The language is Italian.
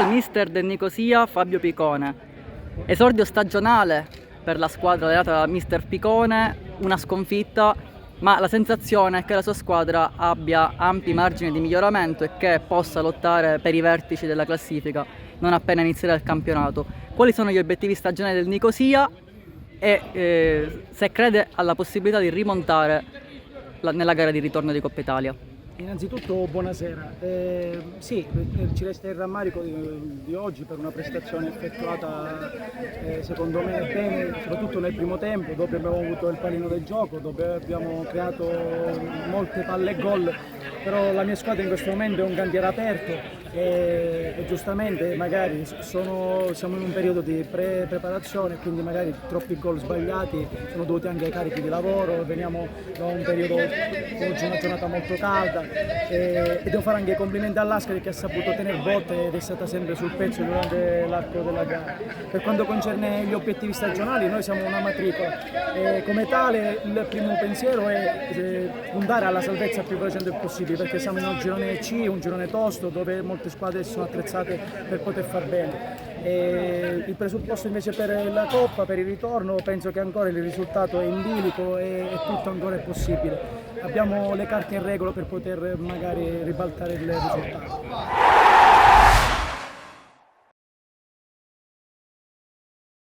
il mister del Nicosia Fabio Picone. Esordio stagionale per la squadra allenata da mister Picone, una sconfitta, ma la sensazione è che la sua squadra abbia ampi margini di miglioramento e che possa lottare per i vertici della classifica non appena inizierà il campionato. Quali sono gli obiettivi stagionali del Nicosia e se crede alla possibilità di rimontare nella gara di ritorno di Coppa Italia? Innanzitutto buonasera, sì, ci resta il rammarico di oggi per una prestazione effettuata secondo me bene, soprattutto nel primo tempo, dove abbiamo avuto il pallino del gioco, dove abbiamo creato molte palle e gol, però la mia squadra in questo momento è un cantiere aperto e giustamente magari siamo in un periodo di preparazione, quindi magari troppi gol sbagliati sono dovuti anche ai carichi di lavoro, veniamo da un periodo, oggi è una giornata molto calda e devo fare anche i complimenti all'Ascari che ha saputo tenere botte ed è stata sempre sul pezzo durante l'arco della gara. Per quanto concerne gli obiettivi stagionali, noi siamo una matricola e come tale il primo pensiero è puntare alla salvezza il più velocemente possibile, perché siamo in un girone C, un girone tosto dove molte squadre sono attrezzate per poter far bene. E il presupposto invece per la Coppa, per il ritorno, penso che ancora il risultato è in bilico e tutto ancora è possibile. Abbiamo le carte in regola per poter magari ribaltare il risultato.